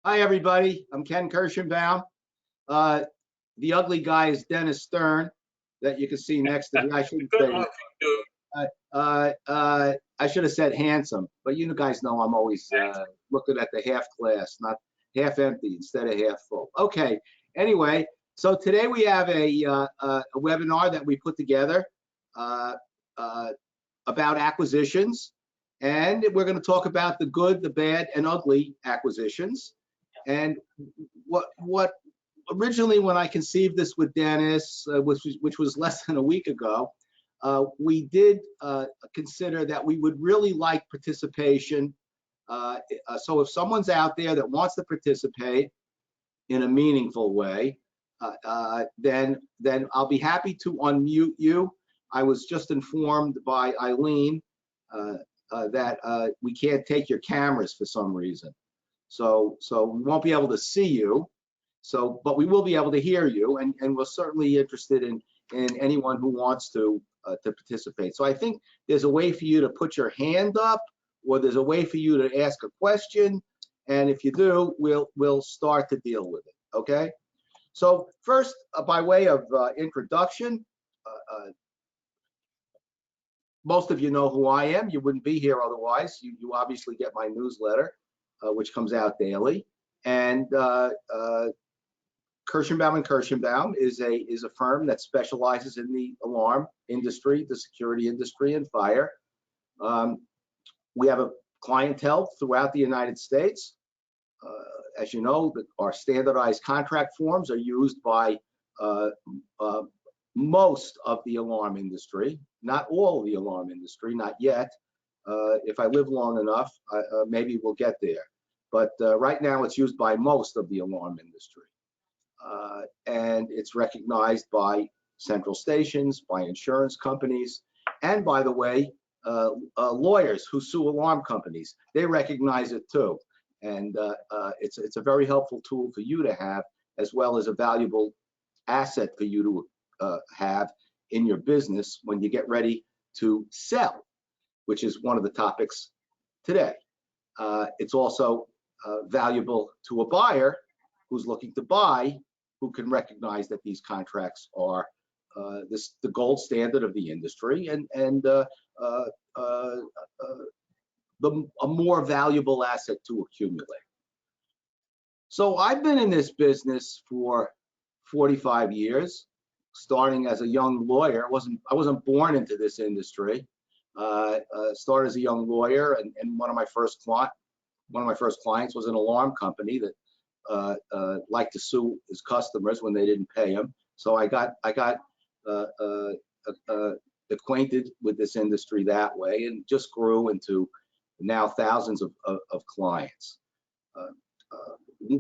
Hi, everybody. I'm Ken Kirschenbaum. Uh, the ugly guy is DStern, that you can see next to me. I shouldn't Good say. looking dude. I should have said handsome, but you guys know I'm always looking at the half glass, not half empty instead of half full. Okay. Anyway, so today we have a webinar that we put together uh, uh, about acquisitions, and we're going to talk about the good, the bad, and ugly acquisitions. And what originally, when I conceived this with Dennis, which was less than a week ago, we did consider that we would really like participation. So if someone's out there that wants to participate in a meaningful way, then I'll be happy to unmute you. I was just informed by Eileen that we can't take your cameras for some reason. So we won't be able to see you. So, but we will be able to hear you, and we're certainly interested in anyone who wants to participate. So I think there's a way for you to put your hand up, or there's a way for you to ask a question, and if you do, we'll start to deal with it. Okay. So first, by way of introduction, most of you know who I am. You wouldn't be here otherwise. You obviously get my newsletter, which comes out daily, and Kirschenbaum and Kirschenbaum is a firm that specializes in the alarm industry, the security industry, and fire. We have a clientele throughout the United States. As you know, our standardized contract forms are used by most of the alarm industry, not all of the alarm industry, not yet. If I live long enough, maybe we'll get there. But right now, it's used by most of the alarm industry. And it's recognized by central stations, by insurance companies, and by the way, lawyers who sue alarm companies. They recognize it too. And it's a very helpful tool for you to have, as well as a valuable asset for you to have in your business when you get ready to sell, which is one of the topics today. It's also valuable to a buyer who's looking to buy, who can recognize that these contracts are the gold standard of the industry and a more valuable asset to accumulate. So I've been in this business for 45 years, starting as a young lawyer. I wasn't born into this industry. Started as a young lawyer, and one of my first clients was an alarm company that like to sue his customers when they didn't pay him. So I got acquainted with this industry that way, and just grew into now thousands of clients.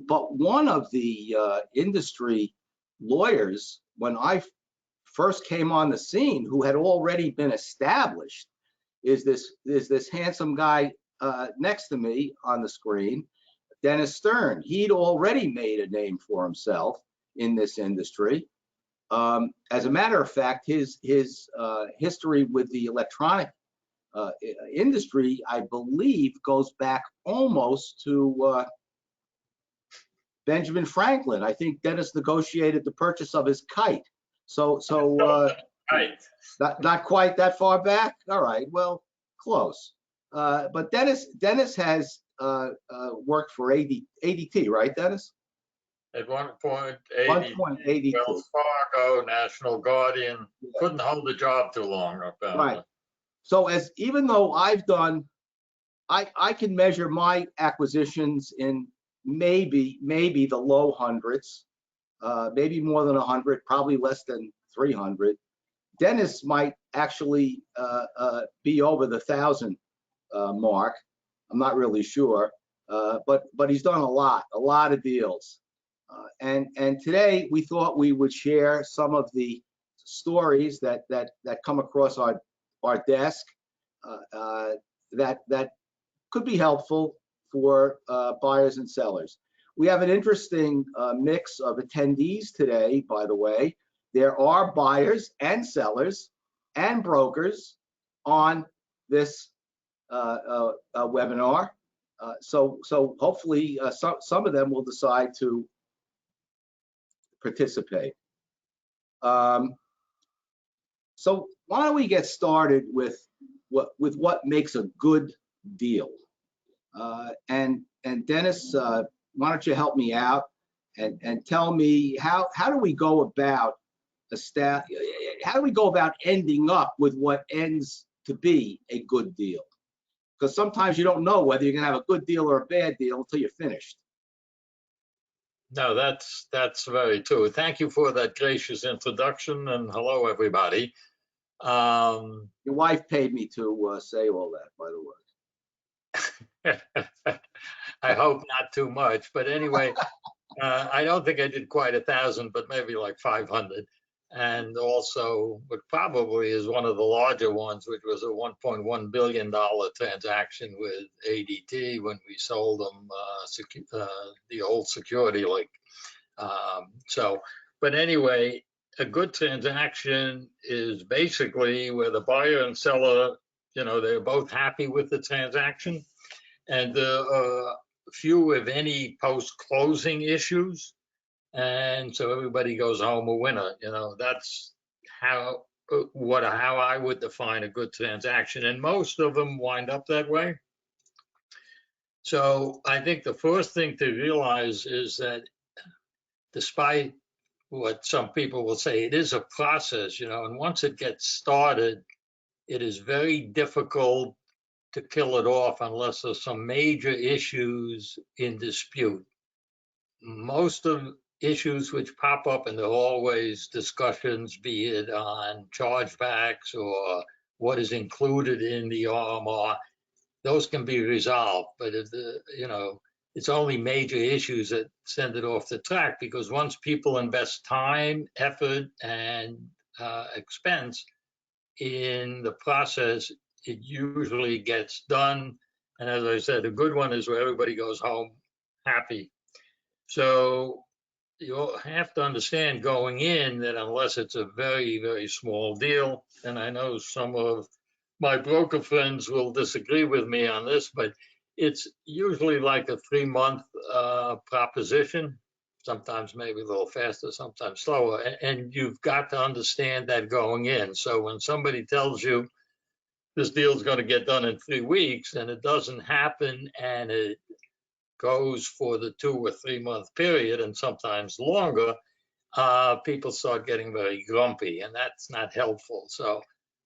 But one of the industry lawyers, when I first came on the scene, who had already been established, is this handsome guy next to me on the screen, DStern. He'd already made a name for himself in this industry. As a matter of fact, his history with the electronic industry, I believe, goes back almost to Benjamin Franklin. I think Dennis negotiated the purchase of his kite. So not quite that far back. All right, well, close. But Dennis has worked for ADT, right, Dennis? At one point, ADT. Wells Fargo, National Guardian, couldn't hold the job too long, apparently. Right. So even though I've done, I can measure my acquisitions in maybe the low hundreds, maybe more than 100, probably less than 300. Dennis might actually be over the 1,000 mark. I'm not really sure, but he's done a lot of deals. And today we thought we would share some of the stories that come across our desk that could be helpful for buyers and sellers. We have an interesting mix of attendees today, by the way. There are buyers and sellers and brokers on this webinar. So hopefully some of them will decide to participate. So why don't we get started with what makes a good deal? And Dennis, why don't you help me out and tell me how do we go about how do we go about ending up with what ends to be a good deal? Because sometimes you don't know whether you're gonna have a good deal or a bad deal until you're finished. No, that's very true. Thank you for that gracious introduction, and hello, everybody. Your wife paid me to say all that, by the way. I hope not too much, but anyway, I don't think I did quite 1,000, but maybe like 500. And also, what probably is one of the larger ones, which was a $1.1 billion transaction with ADT when we sold them the old security link. But anyway, a good transaction is basically where the buyer and seller, they're both happy with the transaction, and few, if any, post-closing issues. And so everybody goes home a winner. That's how I would define a good transaction. And most of them wind up that way. So I think the first thing to realize is that despite what some people will say, it is a process, and once it gets started, it is very difficult to kill it off unless there's some major issues in dispute. Most of issues which pop up, and there are always discussions, be it on chargebacks or what is included in the RMR, those can be resolved. But if it's only major issues that send it off the track, because once people invest time, effort, and expense in the process, it usually gets done. And as I said, a good one is where everybody goes home happy. So you have to understand going in that unless it's a very, very small deal, and I know some of my broker friends will disagree with me on this, but it's usually like a 3-month proposition, sometimes maybe a little faster, sometimes slower. And you've got to understand that going in. So when somebody tells you this deal is going to get done in 3 weeks and it doesn't happen, and it goes for the 2 or 3 month period and sometimes longer, people start getting very grumpy, and that's not helpful. So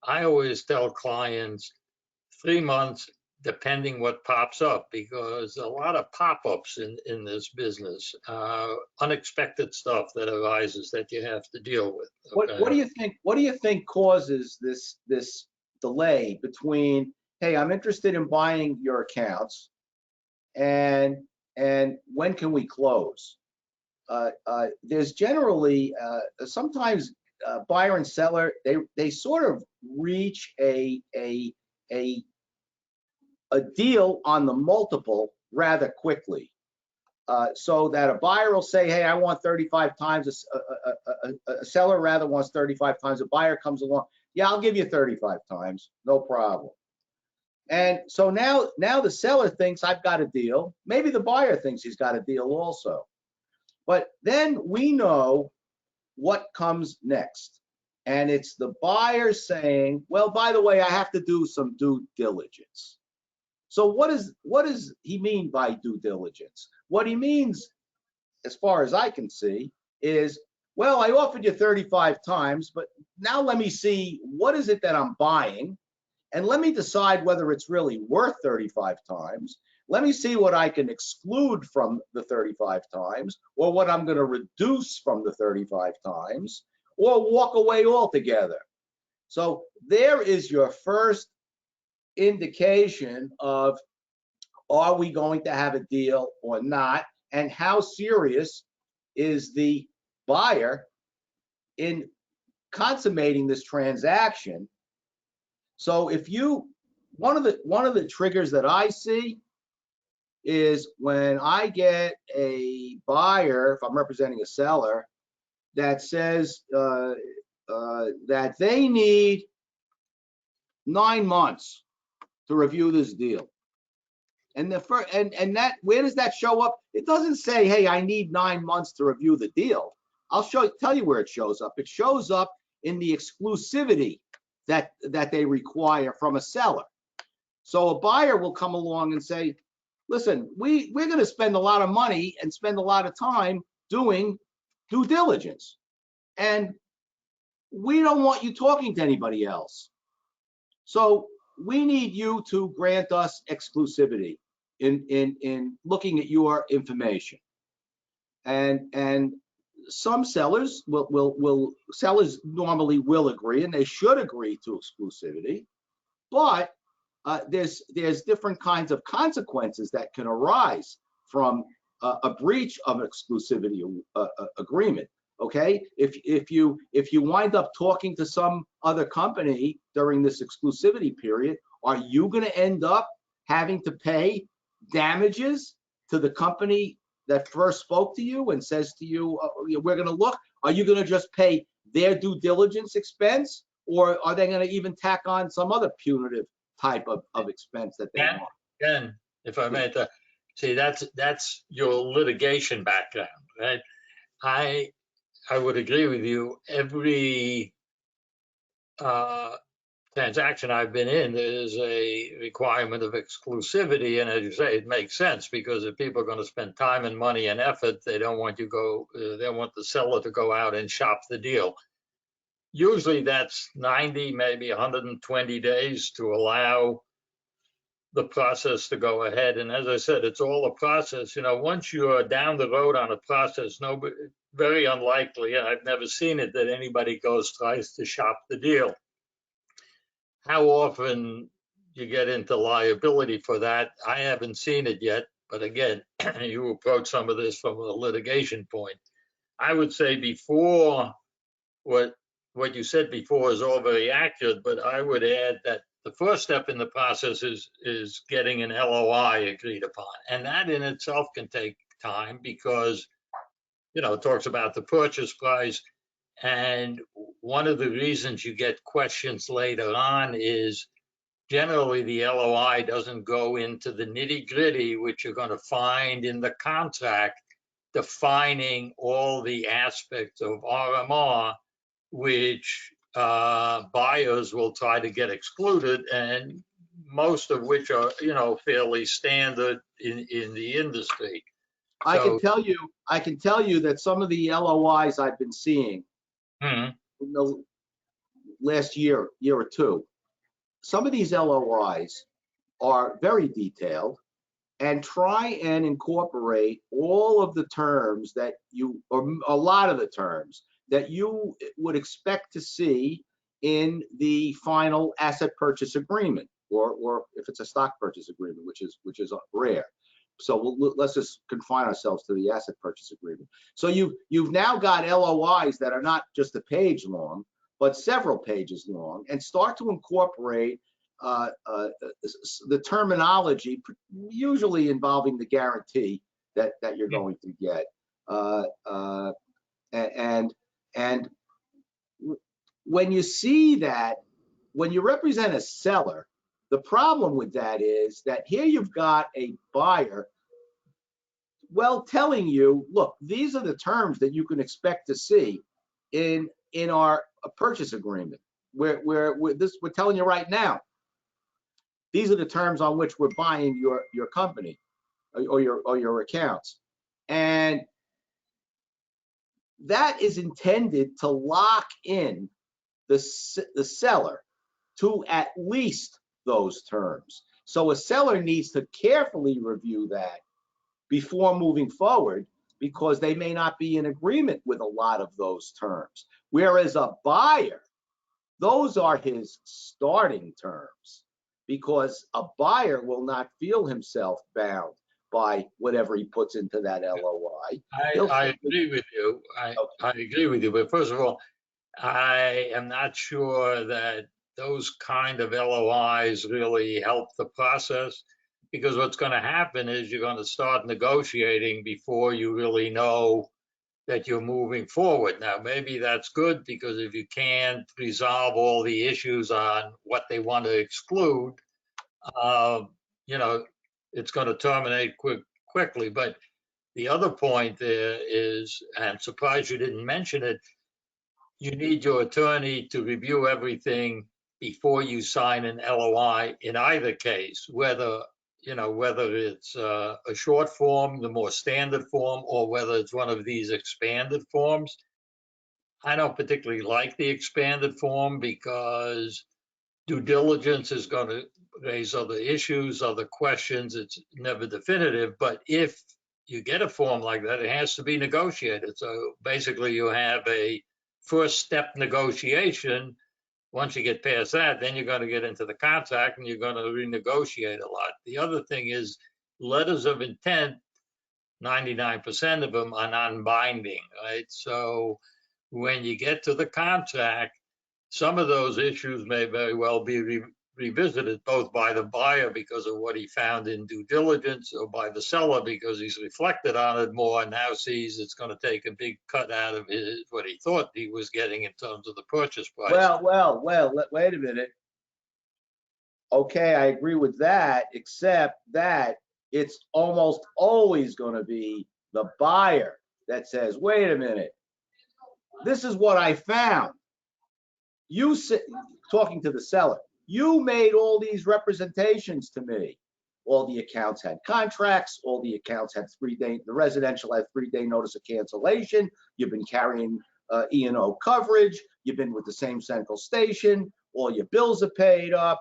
I always tell clients 3 months, depending what pops up, because a lot of pop-ups in this business, unexpected stuff that arises that you have to deal with. Okay? What do you think causes this delay between, hey, I'm interested in buying your accounts, and when can we close? There's generally sometimes buyer and seller, they sort of reach a deal on the multiple rather quickly, so that a buyer will say, hey, I want 35 times, a seller rather wants 35 times, a buyer comes along, yeah, I'll give you 35 times, no problem. And so now the seller thinks I've got a deal. Maybe the buyer thinks he's got a deal also. But then we know what comes next. And it's the buyer saying, well, by the way, I have to do some due diligence. So what does he mean by due diligence? What he means, as far as I can see, is, well, I offered you 35 times, but now let me see what is it that I'm buying. And let me decide whether it's really worth 35 times. Let me see what I can exclude from the 35 times, or what I'm going to reduce from the 35 times, or walk away altogether. So there is your first indication of, are we going to have a deal or not? And how serious is the buyer in consummating this transaction? So if one of the triggers that I see is when I get a buyer, if I'm representing a seller, that says that they need 9 months to review this deal. And that, where does that show up? It doesn't say, hey, I need 9 months to review the deal. Tell you where it shows up. It shows up in the exclusivity that they require from a seller. So a buyer will come along and say, listen, we're going to spend a lot of money and spend a lot of time doing due diligence. And we don't want you talking to anybody else. So we need you to grant us exclusivity in looking at your information. And some sellers sellers normally will agree, and they should agree to exclusivity, but there's different kinds of consequences that can arise from a breach of exclusivity agreement. Okay, if you wind up talking to some other company during this exclusivity period, are you going to end up having to pay damages to the company that first spoke to you and says to you, we're going to look? Are you going to just pay their due diligence expense, or are they going to even tack on some other punitive type of expense that they want? Ken, if I may, see, that's your litigation background, right? I would agree with you. Every transaction I've been in, there's a requirement of exclusivity, and as you say, it makes sense, because if people are going to spend time and money and effort, they don't want they want the seller to go out and shop the deal. Usually that's 90, maybe 120 days to allow the process to go ahead. And as I said, it's all a process. Once you're down the road on a process, very unlikely, and I've never seen it, that anybody tries to shop the deal. How often you get into liability for that, I haven't seen it yet. But again, you approach some of this from a litigation point. I would say before, what you said before is all very accurate, but I would add that the first step in the process is getting an LOI agreed upon. And that in itself can take time, because, it talks about the purchase price. And one of the reasons you get questions later on is generally the LOI doesn't go into the nitty gritty, which you're going to find in the contract, defining all the aspects of RMR, which buyers will try to get excluded, and most of which are, fairly standard in the industry. I can tell you that some of the LOIs I've been seeing in the last year or two, some of these LOIs are very detailed and try and incorporate all of the terms or a lot of the terms that you would expect to see in the final asset purchase agreement, or if it's a stock purchase agreement, which is rare. So let's just confine ourselves to the asset purchase agreement. So you've now got LOIs that are not just a page long, but several pages long, and start to incorporate the terminology, usually involving the guarantee that you're going to get. And when you see that, when you represent a seller, the problem with that is that here you've got a buyer, telling you, look, these are the terms that you can expect to see in our purchase agreement. We're telling you right now, these are the terms on which we're buying your company or your accounts. And that is intended to lock in the seller to at least those terms. So a seller needs to carefully review that before moving forward, because they may not be in agreement with a lot of those terms. Whereas a buyer, those are his starting terms, because a buyer will not feel himself bound by whatever he puts into that LOI. I agree with you. I agree with you. But first of all, I am not sure that those kind of LOIs really help the process, because what's going to happen is you're going to start negotiating before you really know that you're moving forward. Now, maybe that's good, because if you can't resolve all the issues on what they want to exclude, it's going to terminate quickly. But the other point there is, and I'm surprised you didn't mention it, you need your attorney to review everything before you sign an LOI in either case, whether it's a short form, the more standard form, or whether it's one of these expanded forms. I don't particularly like the expanded form because due diligence is going to raise other issues, other questions. It's never definitive. But if you get a form like that, it has to be negotiated. So basically, you have a first step negotiation. Once you get past that, then you're going to get into the contract and you're going to renegotiate a lot. The other thing is letters of intent, 99% of them are non-binding, right? So when you get to the contract, some of those issues may very well be revisited, both by the buyer because of what he found in due diligence, or by the seller because he's reflected on it more and now sees it's going to take a big cut out of what he thought he was getting in terms of the purchase price. Well, wait a minute. Okay, I agree with that, except that it's almost always going to be the buyer that says, wait a minute, this is what I found. You talking to the seller, you made all these representations to me. All the accounts had contracts, all the accounts had 3-day, the residential had 3-day notice of cancellation. You've been carrying E&O coverage. You've been with the same central station. All your bills are paid up.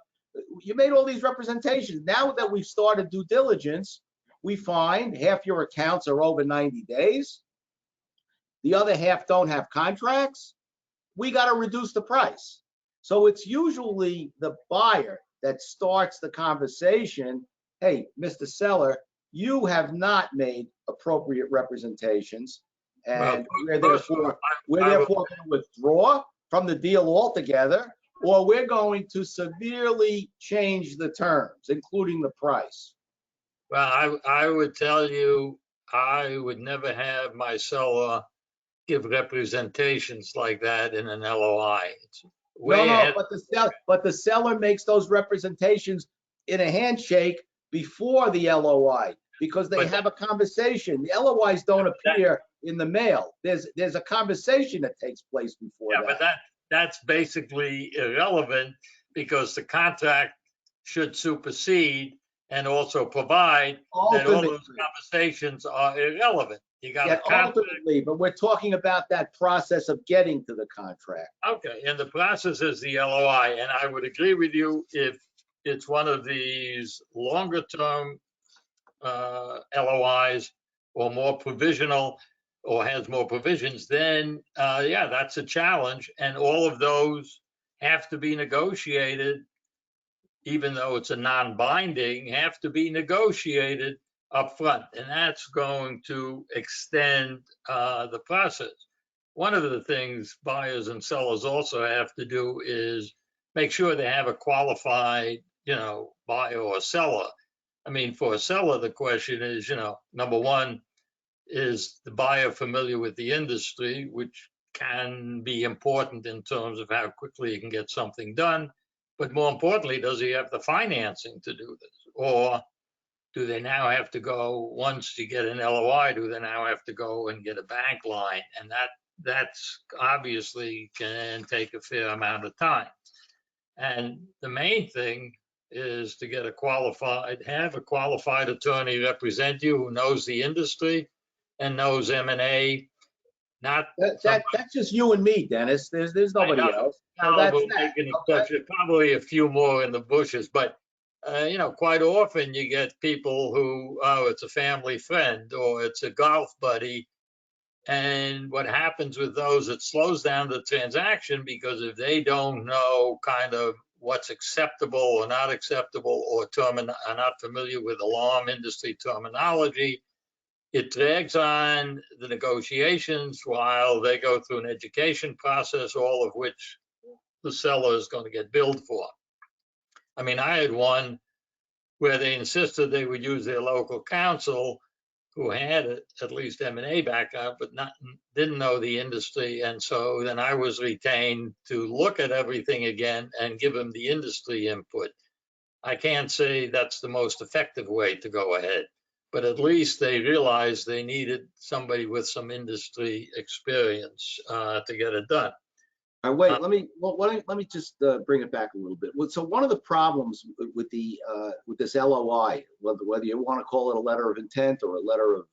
You made all these representations. Now that we've started due diligence, we find half your accounts are over 90 days. The other half don't have contracts. We got to reduce the price. So it's usually the buyer that starts the conversation. Hey, Mr. Seller, you have not made appropriate representations, and we're therefore going to withdraw from the deal altogether, or we're going to severely change the terms, including the price. Well, I would tell you, I would never have my seller give representations like that in an LOI. It's No, but the seller makes those representations in a handshake before the LOI because they have a conversation. The LOIs don't appear in the mail. There's a conversation that takes place before that. Yeah, but that's basically irrelevant because the contract should supersede and also provide that all those conversations are irrelevant. You got a contract. Ultimately, but we're talking about that process of getting to the contract. Okay, and the process is the LOI, and I would agree with you if it's one of these longer term LOIs or more provisional or has more provisions, then yeah, that's a challenge, and all of those have to be negotiated, even though it's a non-binding, have to be negotiated up front, and that's going to extend the process. One of the things buyers and sellers also have to do is make sure they have a qualified, buyer or seller. I mean, for a seller, the question is, number one, is the buyer familiar with the industry, which can be important in terms of how quickly you can get something done. But more importantly, does he have the financing to do this? Or do they now have to go, once you get an LOI, do they now have to go and get a bank line? And that's obviously can take a fair amount of time. And the main thing is to get have a qualified attorney represent you who knows the industry and knows M&A. That's just you and me, Dennis. There's nobody else. No, probably a few more in the bushes, but quite often you get people who, it's a family friend or it's a golf buddy. And what happens with those, it slows down the transaction because if they don't know kind of what's acceptable or not acceptable or are not familiar with alarm industry terminology, it drags on the negotiations while they go through an education process, all of which the seller is going to get billed for. I mean, I had one where they insisted they would use their local counsel who had at least M&A background, but didn't know the industry. And so then I was retained to look at everything again and give them the industry input. I can't say that's the most effective way to go ahead, but at least they realized they needed somebody with some industry experience to get it done. All right, wait, let me just bring it back a little bit. So one of the problems with this LOI, whether you want to call it a letter of intent or a letter of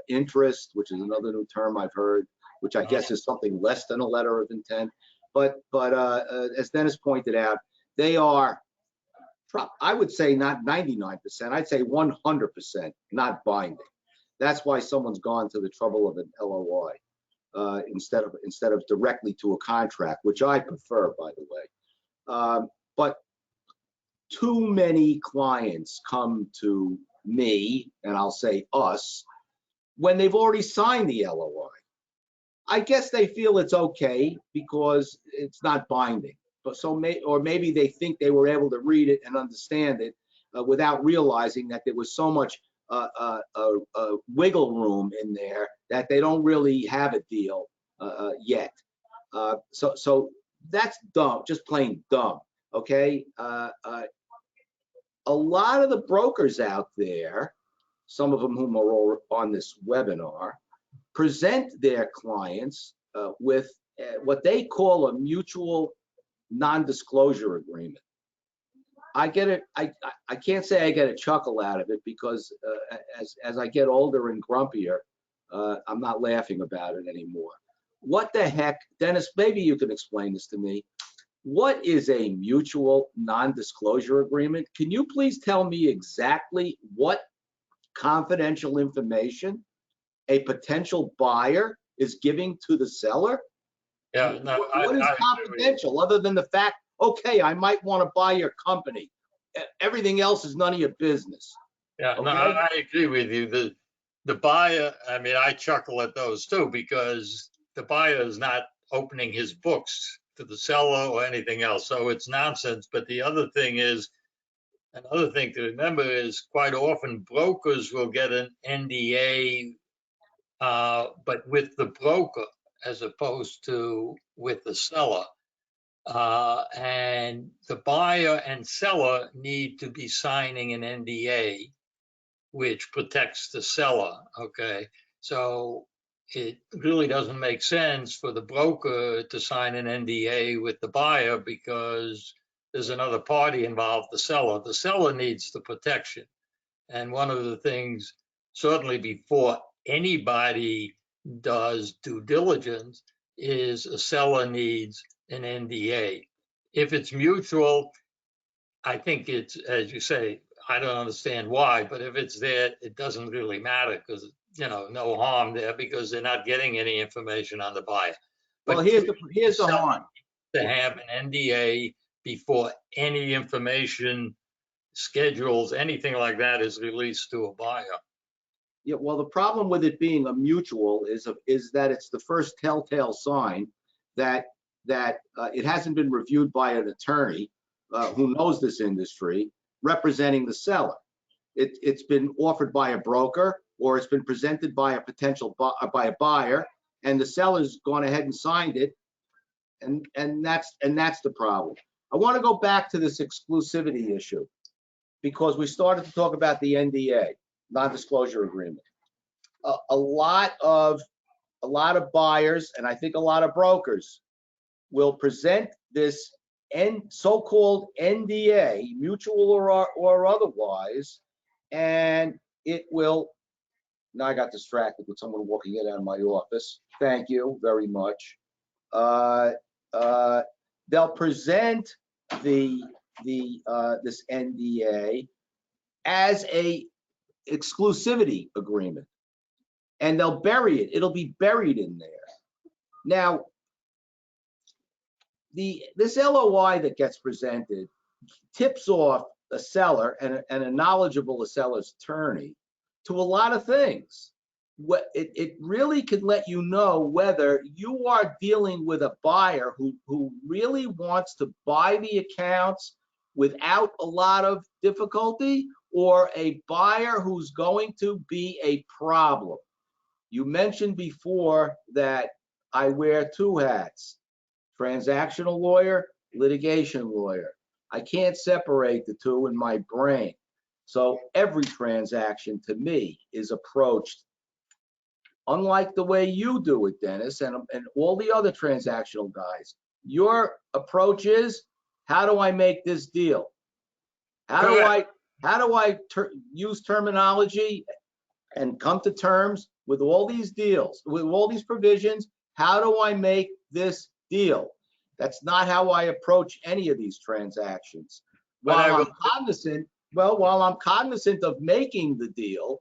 interest, which is another new term I've heard, which I guess is something less than a letter of intent. But as Dennis pointed out, they are, I would say not 99%, I'd say 100% not binding. That's why someone's gone to the trouble of an LOI. Instead of directly to a contract, which I prefer, by the way. But too many clients come to me, and I'll say us, when they've already signed the LOI. I guess they feel it's okay because it's not binding. But or maybe they think they were able to read it and understand it without realizing that there was so much wiggle room in there that they don't really have a deal yet. So that's dumb, just plain dumb. Okay. A lot of the brokers out there, some of them whom are on this webinar, present their clients with what they call a mutual non-disclosure agreement. I get it. I can't say I get a chuckle out of it because as I get older and grumpier, I'm not laughing about it anymore. What the heck, Dennis? Maybe you can explain this to me. What is a mutual non-disclosure agreement? Can you please tell me exactly what confidential information a potential buyer is giving to the seller? Yeah, no, what is confidential other than the fact, okay, I might want to buy your company. Everything else is none of your business. Yeah, okay? no, I agree with you. The buyer, I mean, I chuckle at those too because the buyer is not opening his books to the seller or anything else. So it's nonsense. But the other thing is, another thing to remember is quite often brokers will get an NDA, but with the broker as opposed to with the seller. And the buyer and seller need to be signing an NDA, which protects the seller. Okay. So it really doesn't make sense for the broker to sign an NDA with the buyer because there's another party involved, the seller. The seller needs the protection. And one of the things, certainly before anybody does due diligence, is a seller needs an NDA. If it's mutual, I think it's, as you say, I don't understand why, but if it's there, it doesn't really matter because, no harm there because they're not getting any information on the buyer. But well, here's the harm. To have an NDA before any information, schedules, anything like that is released to a buyer. Yeah, well, the problem with it being a mutual is that it's the first telltale sign that it hasn't been reviewed by an attorney who knows this industry representing the seller. It's been offered by a broker or it's been presented by a potential by a buyer, and the seller's gone ahead and signed it, and that's the problem. I want to go back to this exclusivity issue because we started to talk about the NDA, non-disclosure agreement. A lot of buyers, and I think a lot of brokers, will present this so-called NDA, mutual or otherwise, and it will. Now I got distracted with someone walking in out of my office. Thank you very much. They'll present this NDA as a exclusivity agreement, and they'll bury it. It'll be buried in there. Now, this LOI that gets presented tips off a seller and a knowledgeable seller's attorney to a lot of things. It really can let you know whether you are dealing with a buyer who really wants to buy the accounts without a lot of difficulty, or a buyer who's going to be a problem. You mentioned before that I wear two hats: transactional lawyer, litigation lawyer. I can't separate the two in my brain. So every transaction to me is approached unlike the way you do it, Dennis, and all the other transactional guys. Your approach is, how do I make this deal? How do I use terminology and come to terms with all these deals, with all these provisions? How do I make this deal? That's not how I approach any of these transactions. While I'm cognizant of making the deal,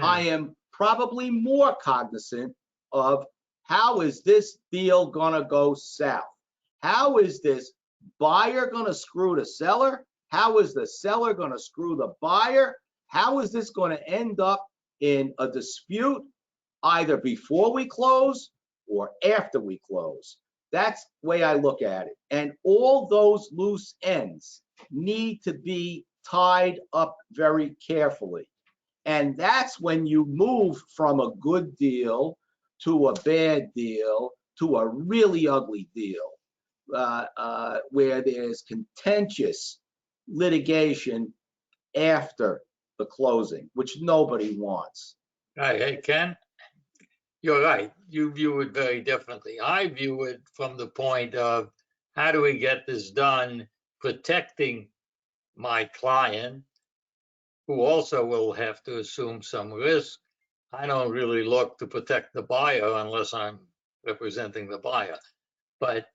I am probably more cognizant of how is this deal gonna go south? How is this buyer gonna screw the seller? How is the seller gonna screw the buyer? How is this gonna end up in a dispute either before we close or after we close? That's the way I look at it. And all those loose ends need to be tied up very carefully. And that's when you move from a good deal to a bad deal to a really ugly deal, where there's contentious litigation after the closing, which nobody wants. Hey, Ken, you're right. You view it very differently. I view it from the point of, how do we get this done, protecting my client, who also will have to assume some risk. I don't really look to protect the buyer unless I'm representing the buyer. But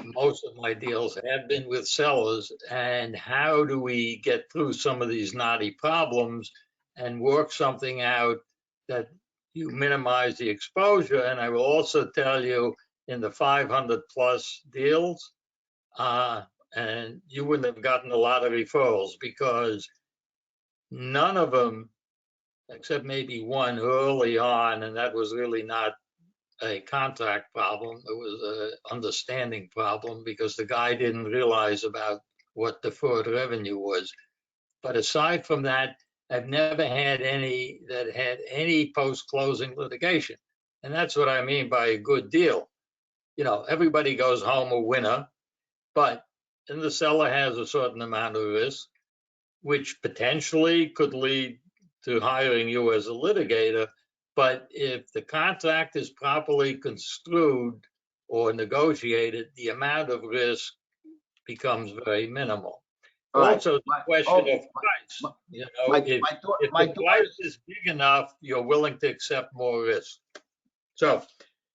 most of my deals have been with sellers. And how do we get through some of these knotty problems and work something out that you minimize the exposure? And I will also tell you, in the 500 plus deals, and you wouldn't have gotten a lot of referrals, because none of them, except maybe one early on, and that was really not a contract problem. It was an understanding problem, because the guy didn't realize about what deferred revenue was. But aside from that, I've never had any that had any post-closing litigation. And that's what I mean by a good deal. You know, everybody goes home a winner, and the seller has a certain amount of risk, which potentially could lead to hiring you as a litigator. But if the contract is properly construed or negotiated, the amount of risk becomes very minimal. Also, the question of price. You know, if the price is big enough, you're willing to accept more risk. So,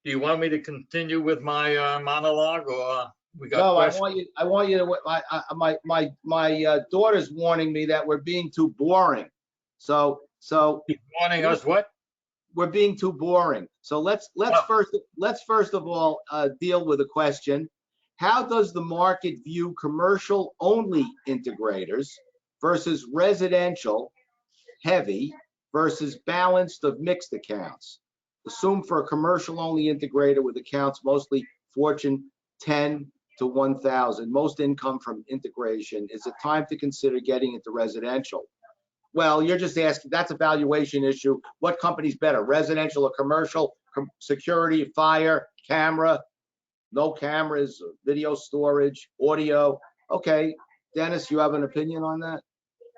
do you want me to continue with my monologue, or we got questions? I want you to. My daughter's warning me that we're being too boring. So. She's warning us what? We're being too boring. So let's first of all deal with a question. How does the market view commercial only integrators versus residential heavy versus balanced of mixed accounts? Assume for a commercial only integrator with accounts mostly Fortune 10 to 1,000, most income from integration, is it time to consider getting into residential? Well, you're just asking, that's a valuation issue. What company's better, residential or commercial? Security, fire, camera, no cameras, video storage, audio. Okay, Dennis, you have an opinion on that?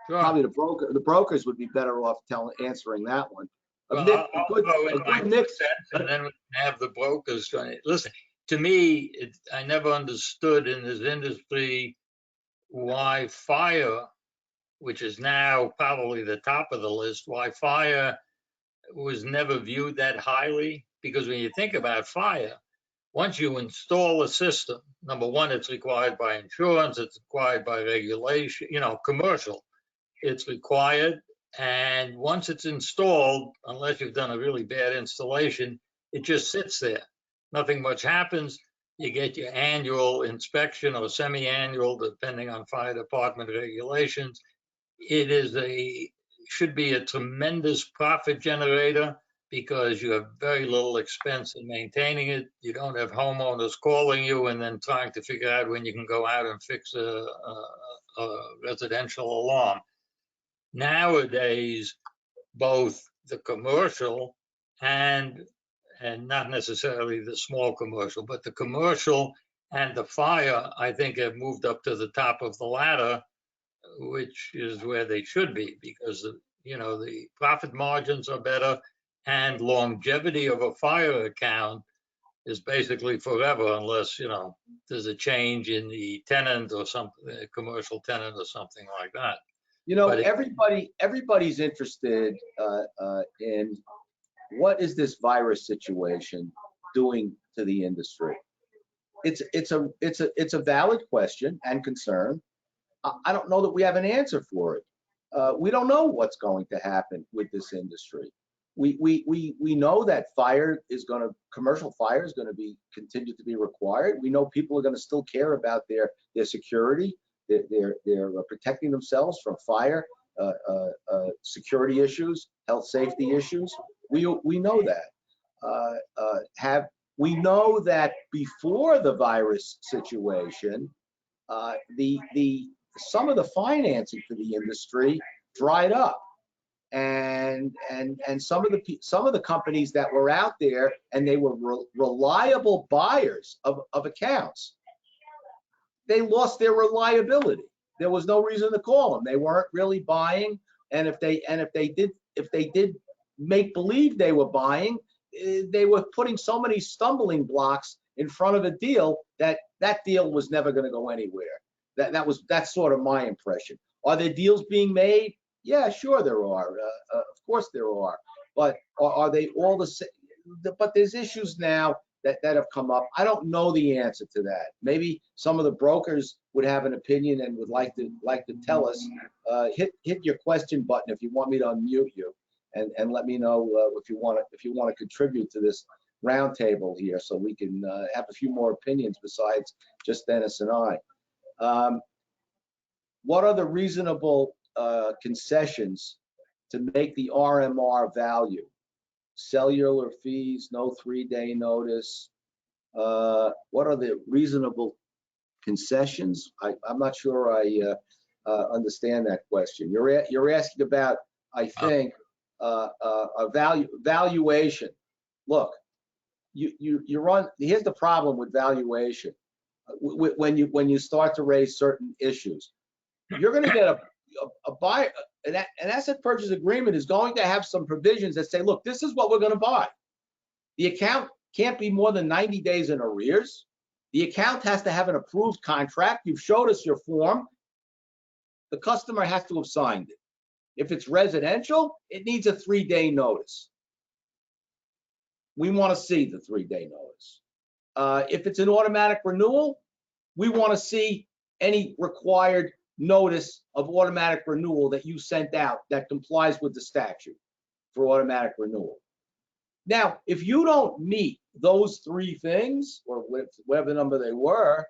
Sure. Probably the brokers would be better off answering that one. I'll go in my 2 cents, and then we can have the brokers trying. Listen, to me, I never understood in this industry why fire, which is now probably the top of the list, why fire was never viewed that highly. Because when you think about fire, once you install a system, number one, it's required by insurance, it's required by regulation, commercial, it's required. And once it's installed, unless you've done a really bad installation, it just sits there. Nothing much happens. You get your annual inspection or semi-annual, depending on fire department regulations. It should be a tremendous profit generator, because you have very little expense in maintaining it. You don't have homeowners calling you and then trying to figure out when you can go out and fix a residential alarm. Nowadays, both the commercial and not necessarily the small commercial, but the commercial and the fire, I think, have moved up to the top of the ladder, which is where they should be, because the profit margins are better, and longevity of a fire account is basically forever, unless there's a change in the tenant or something, a commercial tenant or something like that. But everybody's interested in what is this virus situation doing to the industry. It's a valid question and concern. I don't know that we have an answer for it. We don't know what's going to happen with this industry. We know that commercial fire is going to continue to be required. We know people are going to still care about their security. They're protecting themselves from fire, security issues, health safety issues. We know that. We know that before the virus situation, some of the financing for the industry dried up, and some of the companies that were out there and they were reliable buyers of accounts, they lost their reliability. There was no reason to call them. They weren't really buying, and if they did make believe they were buying, they were putting so many stumbling blocks in front of a deal that deal was never going to go anywhere. That's sort of my impression. Are there deals being made? Yeah, sure there are. Of course there are. But are they all the same? But there's issues now that have come up. I don't know the answer to that. Maybe some of the brokers would have an opinion and would like to tell us. Hit your question button if you want me to unmute you, and let me know if you want to contribute to this roundtable here, so we can have a few more opinions besides just Dennis and I. What are the reasonable concessions to make the RMR value? Cellular fees, no 3-day notice. What are the reasonable concessions? I'm not sure I understand that question. You're asking about, I think, a valuation. Look, you run. Here's the problem with valuation. When you start to raise certain issues, you're going to get a buyer. An asset purchase agreement is going to have some provisions that say, look, this is what we're going to buy. The account can't be more than 90 days in arrears. The account has to have an approved contract. You've showed us your form. The customer has to have signed it. If it's residential, it needs a 3-day notice. We want to see the 3-day notice. If it's an automatic renewal, we want to see any required notice of automatic renewal that you sent out that complies with the statute for automatic renewal. Now, if you don't meet those 3 things, or whatever number they were,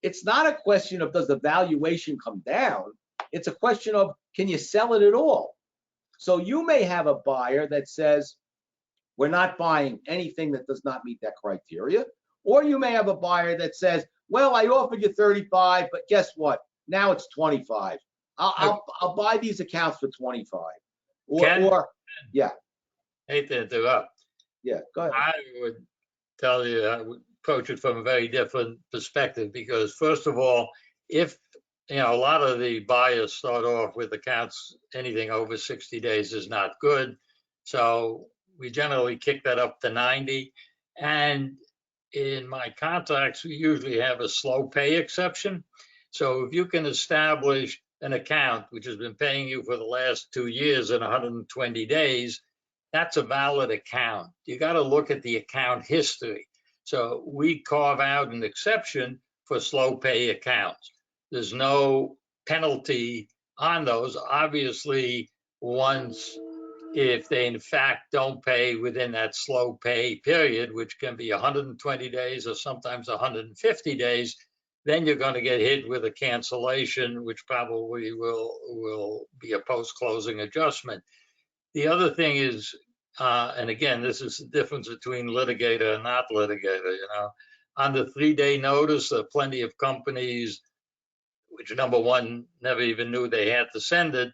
it's not a question of does the valuation come down. It's a question of, can you sell it at all? So you may have a buyer that says, we're not buying anything that does not meet that criteria. Or you may have a buyer that says, well, I offered you 35, but guess what? Now it's 25. I'll buy these accounts for 25. Yeah. Hate to interrupt. Yeah, go ahead. I would tell you, I would approach it from a very different perspective, because first of all, if a lot of the buyers start off with accounts, anything over 60 days is not good. So we generally kick that up to 90. And in my contracts, we usually have a slow pay exception. So if you can establish an account which has been paying you for the last 2 years in 120 days, that's a valid account. You got to look at the account history. So we carve out an exception for slow pay accounts. There's no penalty on those. Obviously, if they in fact don't pay within that slow pay period, which can be 120 days or sometimes 150 days, then you're going to get hit with a cancellation, which probably will be a post-closing adjustment. The other thing is, and again, this is the difference between litigator and not litigator, on the 3-day notice, there are plenty of companies which, number one, never even knew they had to send it,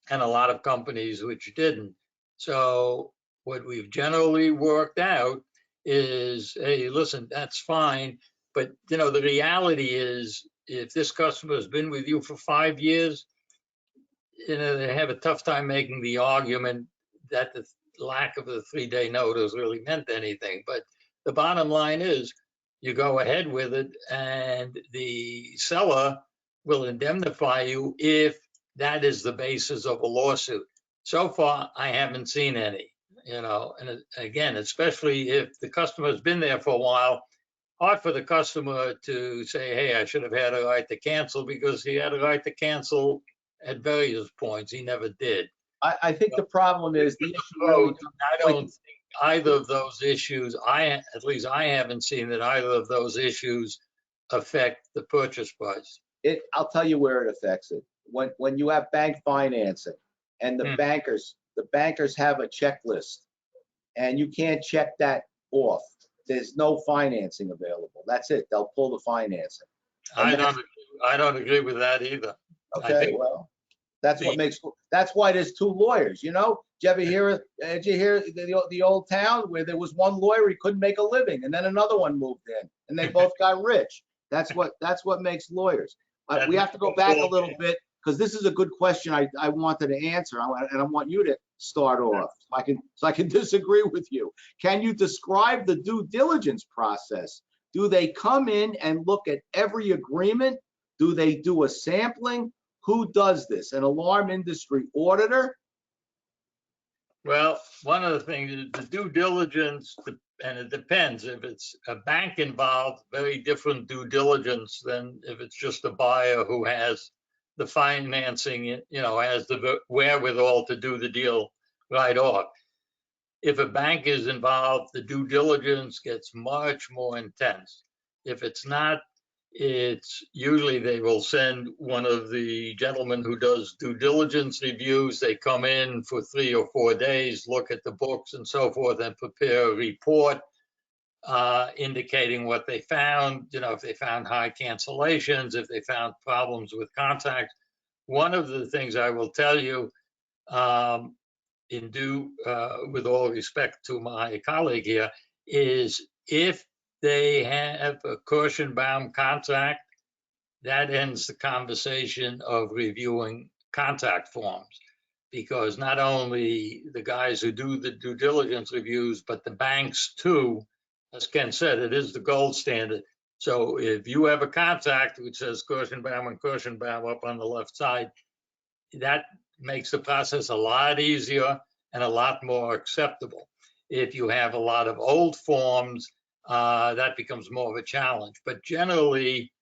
and a lot of companies which didn't. So what we've generally worked out is, hey, listen, that's fine, But, you know, the reality is if this customer has been with you for 5 years, you know, they have a tough time making the argument that the lack of a 3-day notice really meant anything. But the bottom line is you go ahead with it and the seller will indemnify you if that is the basis of a lawsuit. So far, I haven't seen any, you know, and again, especially if the customer has been there for a while, hard for the customer to say, hey, I should have had a right to cancel, because he had a right to cancel at various points. He never did. I think the problem is the issue really Code, I don't think either of those issues, at least I haven't seen that either of those issues affect the purchase price. I'll tell you where it affects it. When you have bank financing and the bankers have a checklist and you can't check that off, there's no financing available. That's it. They'll pull the financing. I don't agree with that either. Okay, well, that's why there's 2 lawyers, you know? Did you hear the old town where there was 1 lawyer, he couldn't make a living, and then another one moved in and they both got rich. That's what makes lawyers. We have to go back a little bit, because this is a good question I wanted to answer, and I want you to start off so I can disagree with you. Can you describe the due diligence process? Do they come in and look at every agreement? Do they do a sampling? Who does this? An alarm industry auditor? Well, one of the things is the due diligence, and it depends. If it's a bank involved, very different due diligence than if it's just a buyer who has the financing, you know, has the wherewithal to do the deal right off. If a bank is involved, the due diligence gets much more intense. If it's not, it's usually they will send one of the gentlemen who does due diligence reviews. They come in for 3 or 4 days, look at the books and so forth, and prepare a report indicating what they found, you know, if they found high cancellations, if they found problems with contacts. One of the things I will tell you, with all respect to my colleague here, is if they have a Kirschenbaum contract, that ends the conversation of reviewing contact forms, because not only the guys who do the due diligence reviews, but the banks too, as Ken said, it is the gold standard. So if you have a contact which says Kirschenbaum and Kirschenbaum up on the left side, that makes the process a lot easier and a lot more acceptable. If you have a lot of old forms, that becomes more of a challenge. But generally,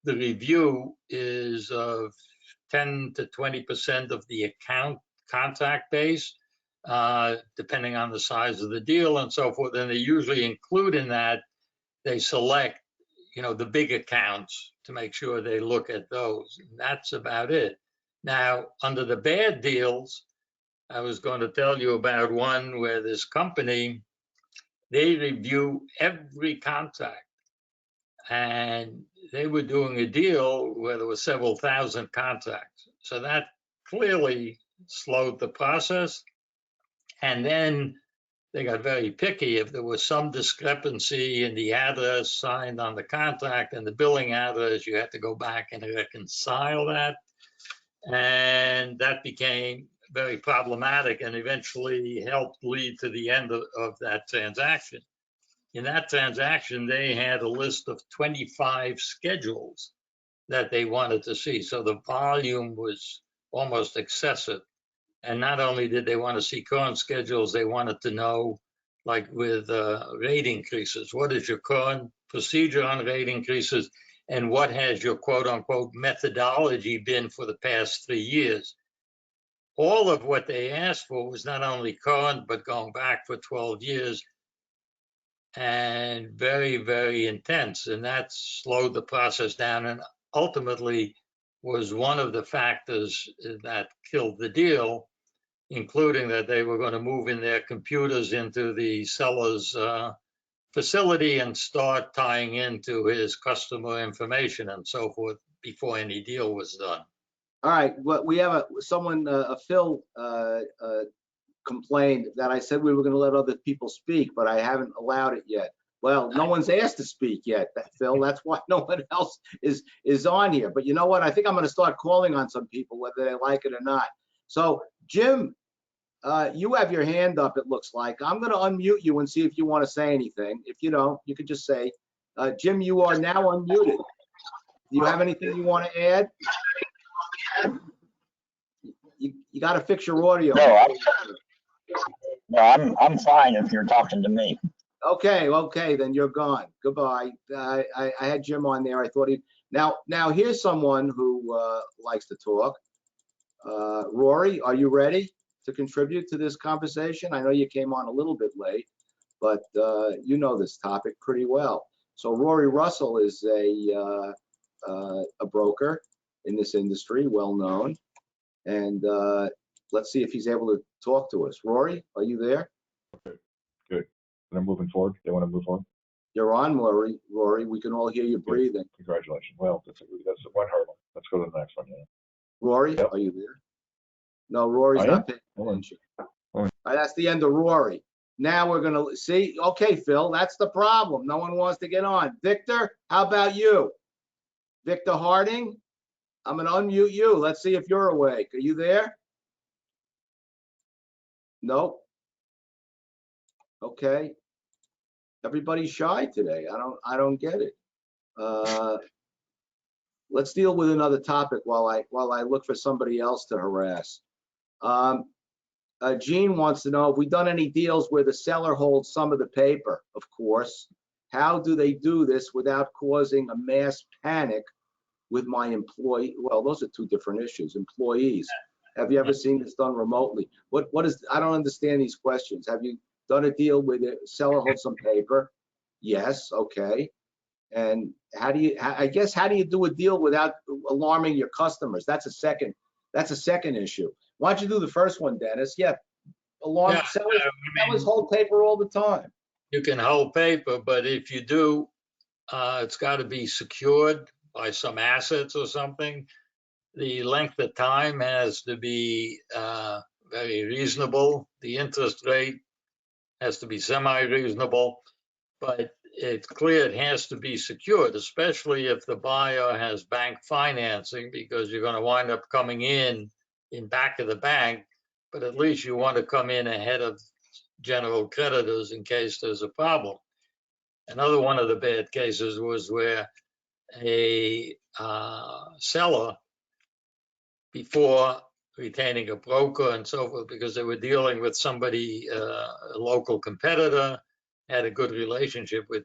the review is of 10 to 20% of the account contact base, depending on the size of the deal and so forth. And they usually include in that, they select, you know, the big accounts to make sure they look at those. And that's about it. Now, under the bad deals, I was going to tell you about one where this company, they review every contact, and they were doing a deal where there were several thousand contacts. So that clearly slowed the process. And then they got very picky. If there was some discrepancy in the address signed on the contract and the billing address, you had to go back and reconcile that. And that became very problematic and eventually helped lead to the end of that transaction. In that transaction, they had a list of 25 schedules that they wanted to see. So the volume was almost excessive. And not only did they want to see current schedules, they wanted to know, like with rate increases, what is your current procedure on rate increases? And what has your quote unquote methodology been for the past 3 years? All of what they asked for was not only current, but going back for 12 years, and very, very intense. And that slowed the process down and ultimately was one of the factors that killed the deal, including that they were going to move in their computers into the seller's facility and start tying into his customer information and so forth before any deal was done. All right, well, we have someone, Phil, complained that I said we were going to let other people speak, but I haven't allowed it yet. Well, no one's asked to speak yet, Phil. That's why no one else is on here. But you know what? I think I'm going to start calling on some people, whether they like it or not. So, Jim, you have your hand up, it looks like. I'm going to unmute you and see if you want to say anything. If you don't, you could just say, Jim, you are now unmuted. Do you have anything you want to add? You got to fix your audio. No, I'm fine if you're talking to me. Okay, then you're gone. Goodbye. I had Jim on there. I thought he. Now here's someone who likes to talk. Rory, are you ready to contribute to this conversation? I know you came on a little bit late, but you know this topic pretty well. So Rory Russell is a broker in this industry, well known, and let's see if he's able to talk to us. Rory, are you there? Okay, good. They're moving forward. They want to move on. You're on, Rory. We can all hear you breathing. Congratulations. Well, that's one hurdle. Let's go to the next one. Yeah. Rory, Yep. Are you there? No, Rory's not paying attention. All right, that's the end of Rory. Now we're going to see. Okay, Phil, that's the problem. No one wants to get on. Victor, how about you? Victor Harding, I'm going to unmute you. Let's see if you're awake. Are you there? Nope. Okay. Everybody's shy today. I don't get it. Let's deal with another topic while I look for somebody else to harass. Gene wants to know, have we done any deals where the seller holds some of the paper? Of course. How do they do this without causing a mass panic with my employee? Well, those are two different issues. Employees. Have you ever seen this done remotely? What is, I don't understand these questions. Have you done a deal where the seller holds some paper? Yes, okay. And how do you do a deal without alarming your customers? That's a second issue. Why don't you do the first one, Dennis? Yeah, sellers hold paper all the time. You can hold paper, but if you do, it's got to be secured by some assets or something. The length of time has to be very reasonable. The interest rate has to be semi-reasonable, but it's clear it has to be secured, especially if the buyer has bank financing, because you're going to wind up coming in back of the bank, but at least you want to come in ahead of general creditors in case there's a problem. Another one of the bad cases was where a seller, before retaining a broker and so forth, because they were dealing with somebody, a local competitor, had a good relationship with,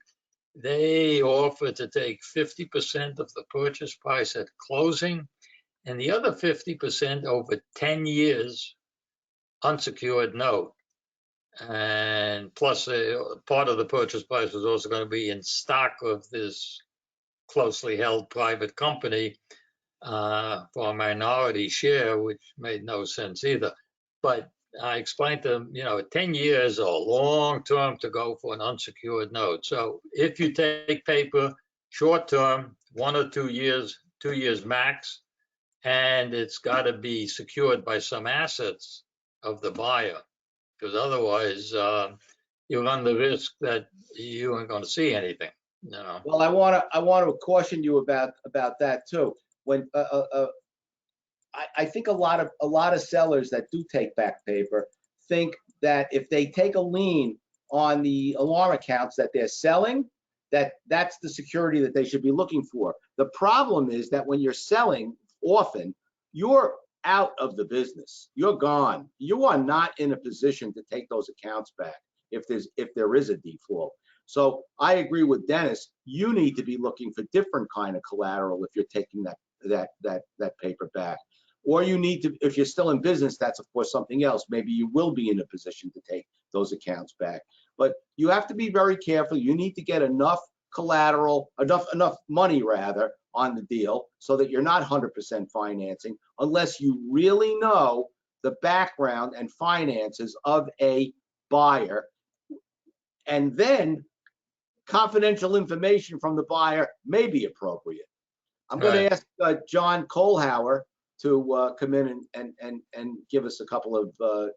they offered to take 50% of the purchase price at closing and the other 50% over 10 years unsecured note. And plus part of the purchase price was also going to be in stock of this closely held private company for a minority share, which made no sense either. But I explained to them, 10 years are a long term to go for an unsecured note. So if you take paper short term, 1 or 2 years, 2 years max, and it's got to be secured by some assets of the buyer, because otherwise you run the risk that you aren't going to see anything. Well, I want to caution you about that too. When I think a lot of sellers that do take back paper think that if they take a lien on the alarm accounts that they're selling, that's the security that they should be looking for. The problem is that when you're selling, often you're out of the business. You're gone. You are not in a position to take those accounts back if there is a default. So I agree with Dennis. You need to be looking for different kind of collateral if you're taking that paper back. Or you need to, if you're still in business, that's of course something else. Maybe you will be in a position to take those accounts back. But you have to be very careful. You need to get enough collateral, enough money rather, on the deal so that you're not 100% financing, unless you really know the background and finances of a buyer. And then confidential information from the buyer may be appropriate. I'm going to ask John Kohlhauer to come in and give us a couple of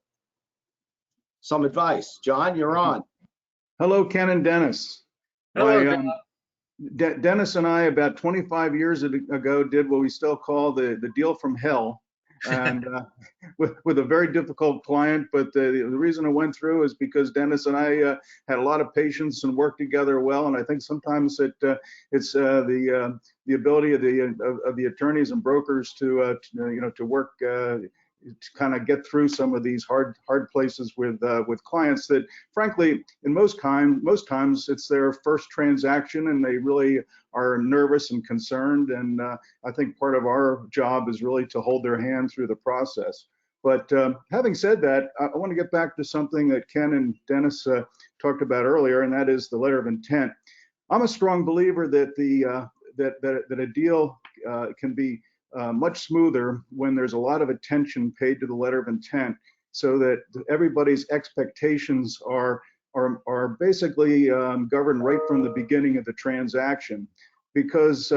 some advice. John, you're on. Hello, Ken and Dennis. Hello, My, John. Dennis and I, about 25 years ago, did what we still call the deal from hell, and with a very difficult client. But the reason it went through is because Dennis and I had a lot of patience and worked together well. And I think sometimes it's the ability of the attorneys and brokers to work to kind of get through some of these hard places with clients that, frankly, in most times it's their first transaction and they really are nervous and concerned. And I think part of our job is really to hold their hand through the process. But having said that, I want to get back to something that Ken and Dennis talked about earlier, and that is the letter of intent. I'm a strong believer that that a deal can be much smoother when there's a lot of attention paid to the letter of intent, so that everybody's expectations are basically governed right from the beginning of the transaction. Because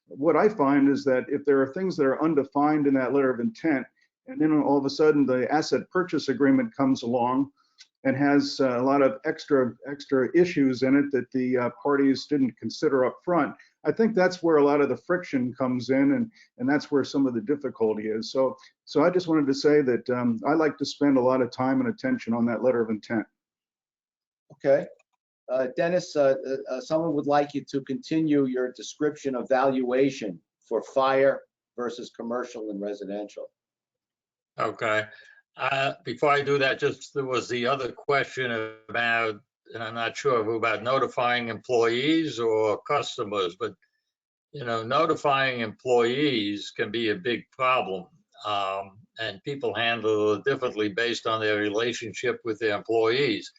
what I find is that if there are things that are undefined in that letter of intent, and then all of a sudden the asset purchase agreement comes along and has a lot of extra issues in it that the parties didn't consider up front, I think that's where a lot of the friction comes in, and that's where some of the difficulty is. So I just wanted to say that I like to spend a lot of time and attention on that letter of intent. Okay. Dennis, someone would like you to continue your description of valuation for fire versus commercial and residential. Okay. Before I do that, just there was the other question about, and I'm not sure about notifying employees or customers, but notifying employees can be a big problem, and people handle it differently based on their relationship with their employees.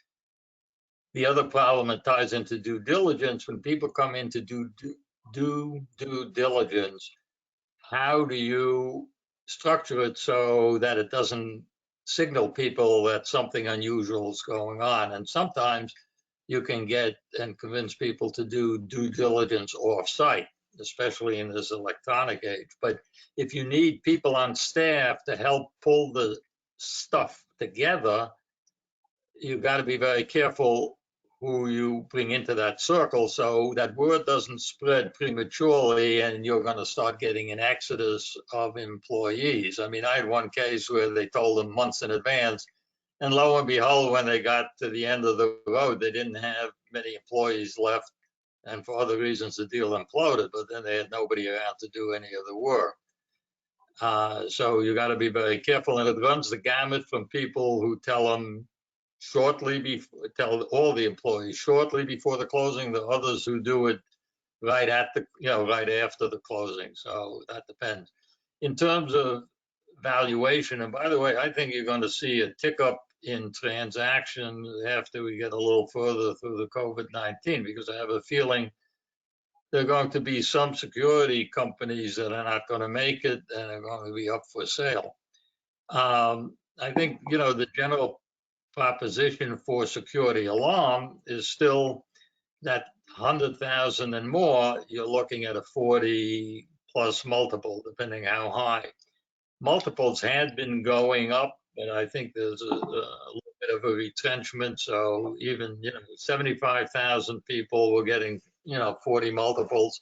The other problem that ties into due diligence, when people come in to do due diligence, how do you structure it so that it doesn't signal people that something unusual is going on? And sometimes you can get and convince people to do due diligence off-site, especially in this electronic age. But if you need people on staff to help pull the stuff together, you've got to be very careful who you bring into that circle so that word doesn't spread prematurely and you're going to start getting an exodus of employees. I mean, I had one case where they told them months in advance, and lo and behold, when they got to the end of the road, they didn't have many employees left, and for other reasons the deal imploded, but then they had nobody around to do any of the work. So you got to be very careful, and it runs the gamut from people who tell them tell all the employees shortly before the closing, the others who do it right at the, right after the closing. So that depends. In terms of valuation, and by the way, I think you're going to see a tick up in transactions after we get a little further through the COVID-19, because I have a feeling there are going to be some security companies that are not going to make it and are going to be up for sale. I think, the general proposition for security alarm is still that 100,000 and more, you're looking at a 40 plus multiple, depending how high. Multiples had been going up, but I think there's a little bit of a retrenchment. So even, 75,000 people were getting, 40 multiples.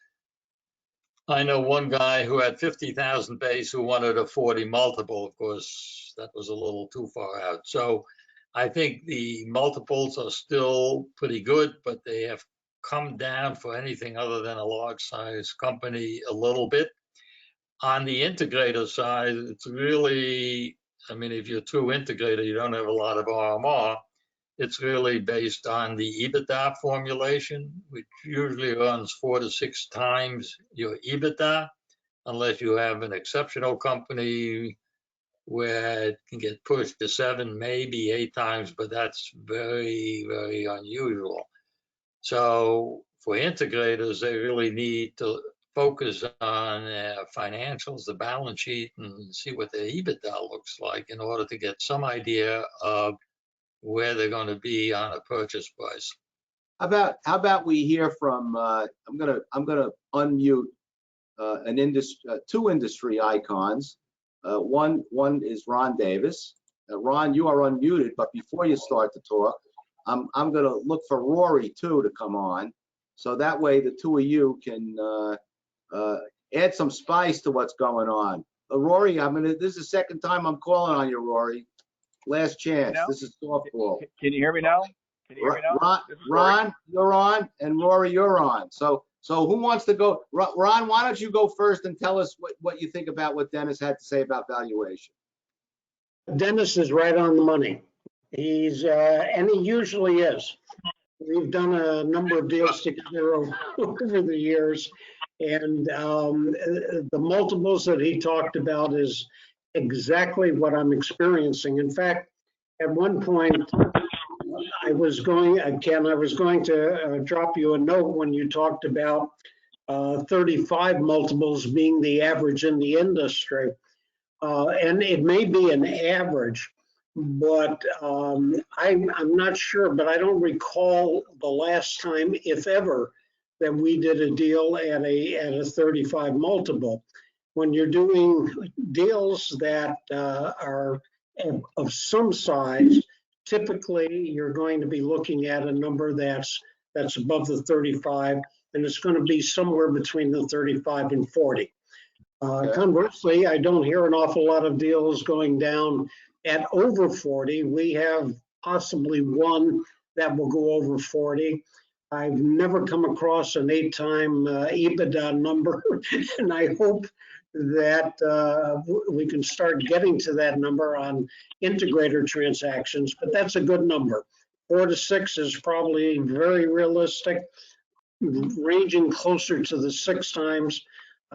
I know one guy who had 50,000 base who wanted a 40 multiple. Of course, that was a little too far out. So I think the multiples are still pretty good, but they have come down for anything other than a large size company a little bit. On the integrator side, it's really, if you're a true integrator, you don't have a lot of RMR. It's really based on the EBITDA formulation, which usually runs 4 to 6 times your EBITDA, unless you have an exceptional company where it can get pushed to 7, maybe 8 times, but that's very, very unusual. So for integrators, they really need to focus on financials, the balance sheet, and see what their EBITDA looks like in order to get some idea of where they're going to be on a purchase price. How about we hear from, I'm gonna unmute two industry icons. One is Ron Davis. Ron, you are unmuted, but before you start to talk, I'm gonna look for Rory too to come on. So that way the two of you can add some spice to what's going on. Rory, this is the second time I'm calling on you, Rory. Last chance. Now? This is softball. Can you hear me now? Can you hear me now? Ron, you're on, and Rory, you're on. So who wants to go? Ron, why don't you go first and tell us what you think about what Dennis had to say about valuation? Dennis is right on the money. He's, and he usually is. We've done a number of deals together over the years. And the multiples that he talked about is exactly what I'm experiencing. In fact, at one point, I was going to drop you a note when you talked about 35 multiples being the average in the industry. And it may be an average, but I'm not sure, but I don't recall the last time, if ever, that we did a deal at a 35 multiple. When you're doing deals that are of some size, typically you're going to be looking at a number that's above the 35, and it's going to be somewhere between the 35 and 40. Conversely, I don't hear an awful lot of deals going down at over 40. We have possibly one that will go over 40. I've never come across an 8-time EBITDA number, and I hope that we can start getting to that number on integrator transactions, but that's a good number. 4 to 6 is probably very realistic, ranging closer to the 6 times.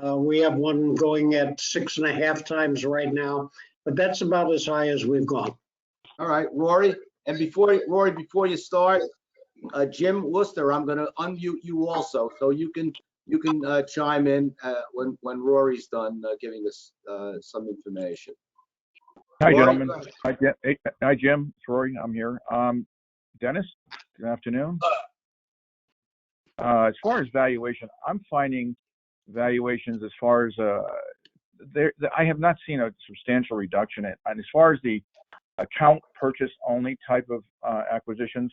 We have one going at 6.5 times right now, but that's about as high as we've gone. All right, Rory. And before you start, Jim Worcester, I'm going to unmute you also, so you can chime in when Rory's done giving us some information. Hi, Rory, gentlemen. go ahead. Hi, Jim. It's Rory. I'm here. Dennis, good afternoon. As far as valuation, I'm finding valuations as far as I have not seen a substantial reduction in. And as far as the account purchase only type of acquisitions,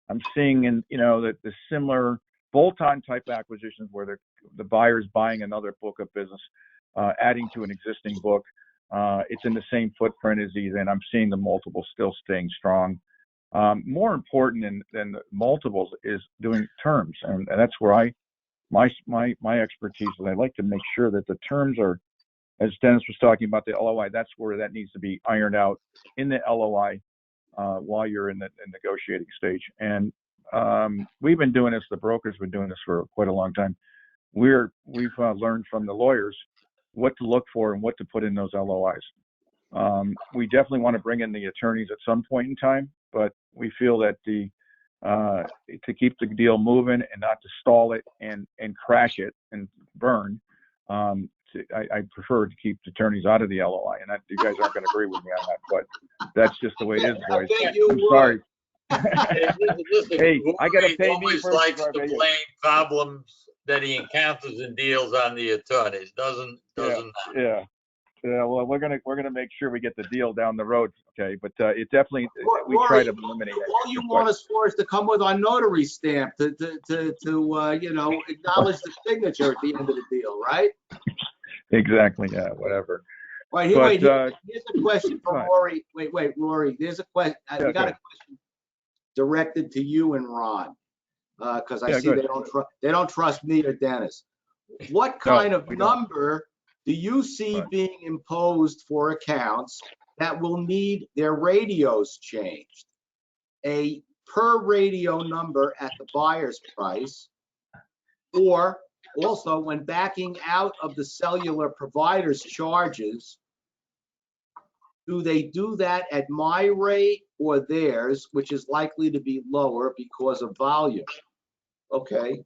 I'm seeing in the similar bolt-on type acquisitions where the buyer's buying another book of business, adding to an existing book. It's in the same footprint as these, and I'm seeing the multiples still staying strong. More important than the multiples is doing terms, and that's where my expertise is. I like to make sure that the terms are, as Dennis was talking about the LOI, that's where that needs to be ironed out in the LOI while you're in the negotiating stage. And we've been doing this, the broker's been doing this for quite a long time. We've learned from the lawyers what to look for and what to put in those LOIs. We definitely want to bring in the attorneys at some point in time, but we feel that to keep the deal moving and not to stall it and crash it and burn, I prefer to keep the attorneys out of the LOI. And you guys aren't going to agree with me on that, but that's just the way it is, boys. I'm sorry. Hey, I got to pay me always first. Likes to blame problems that he encounters in deals on the attorneys. Doesn't. Yeah. Well, we're gonna make sure we get the deal down the road, okay? But it definitely we try to eliminate that. All you want us for is to come with our notary stamp to acknowledge the signature at the end of the deal, right? Exactly. Yeah. Whatever. Right, here's a question from Rory. Wait, Rory. There's a question. We got a question directed to you and Ron, because I see they don't trust me or Dennis. What kind of number do you see being imposed for accounts that will need their radios changed? A per radio number at the buyer's price, or also when backing out of the cellular provider's charges, do they do that at my rate or theirs, which is likely to be lower because of volume? Okay,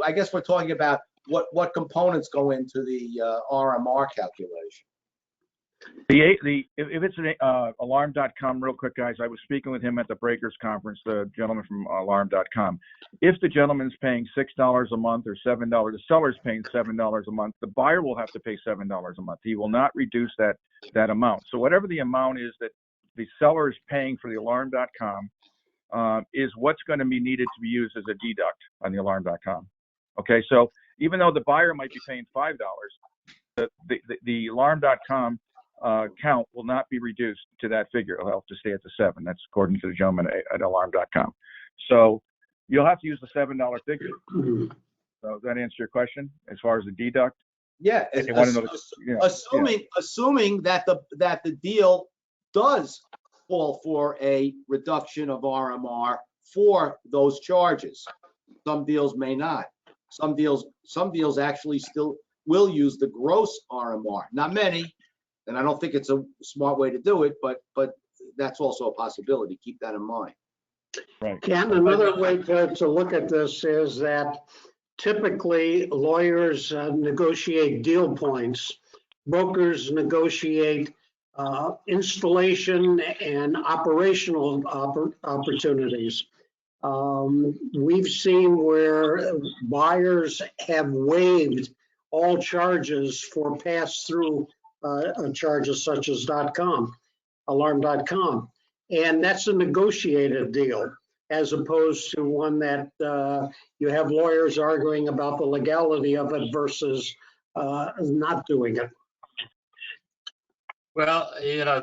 I guess we're talking about what components go into the RMR calculation. If it's an alarm.com, real quick, guys, I was speaking with him at the Breakers Conference, the gentleman from alarm.com. If the gentleman's paying $6 a month or $7, the seller's paying $7 a month, the buyer will have to pay $7 a month. He will not reduce that amount. So whatever the amount is that the seller is paying for the alarm.com, is what's going to be needed to be used as a deduct on the alarm.com. Okay, so even though the buyer might be paying $5, the alarm.com count will not be reduced to that figure. It'll have to stay at the 7. That's according to the gentleman at alarm.com. So you'll have to use the $7 figure. So does that answer your question as far as the deduct? Yeah, You want to know assuming that the deal does call for a reduction of RMR for those charges. Some deals may not. Some deals actually still will use the gross RMR. Not many, and I don't think it's a smart way to do it, but that's also a possibility. Keep that in mind. Right. Ken, another way to look at this is that typically lawyers negotiate deal points. Brokers negotiate installation and operational opportunities. We've seen where buyers have waived all charges for pass-through charges such as alarm.com. And that's a negotiated deal, as opposed to one that you have lawyers arguing about the legality of it versus not doing it. Well,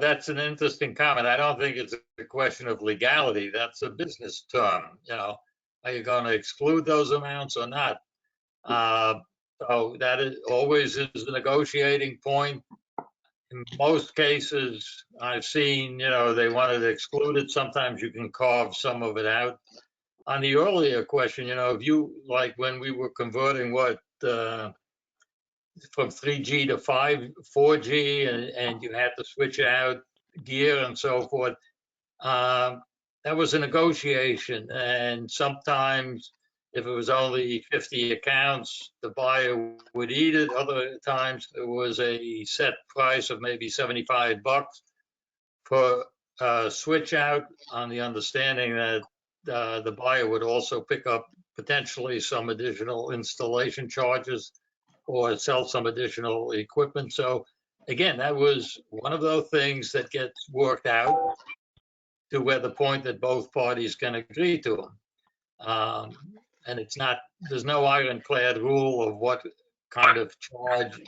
that's an interesting comment. I don't think it's a question of legality. That's a business term. Are you going to exclude those amounts or not? So that is always a negotiating point. In most cases, I've seen, they wanted to exclude it. Sometimes you can carve some of it out. On the earlier question, if you, like when we were converting from 3G to 4G, and you had to switch out gear and so forth, that was a negotiation. And sometimes if it was only 50 accounts, the buyer would eat it. Other times it was a set price of maybe $75 for switch out, on the understanding that the buyer would also pick up potentially some additional installation charges or sell some additional equipment. So again, that was one of those things that gets worked out to where the point that both parties can agree to them. And there's no ironclad rule of what kind of charge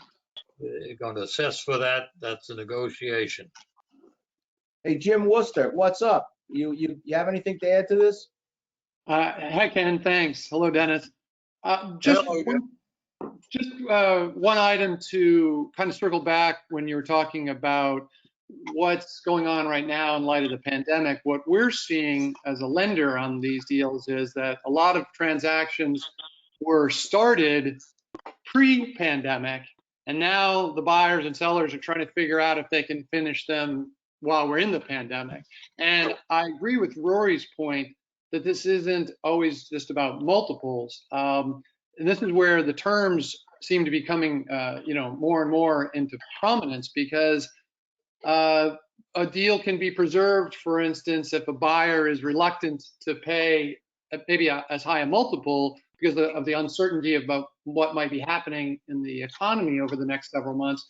you're going to assess for that. That's a negotiation. Hey, Jim Worcester, what's up? You have anything to add to this? Hi, Ken. Thanks. Hello, Dennis. Just one item to kind of circle back when you were talking about what's going on right now in light of the pandemic. What we're seeing as a lender on these deals is that a lot of transactions were started pre-pandemic, and now the buyers and sellers are trying to figure out if they can finish them while we're in the pandemic. And I agree with Rory's point that this isn't always just about multiples. And this is where the terms seem to be coming, more and more into prominence, because a deal can be preserved, for instance, if a buyer is reluctant to pay maybe as high a multiple because of the uncertainty about what might be happening in the economy over the next several months.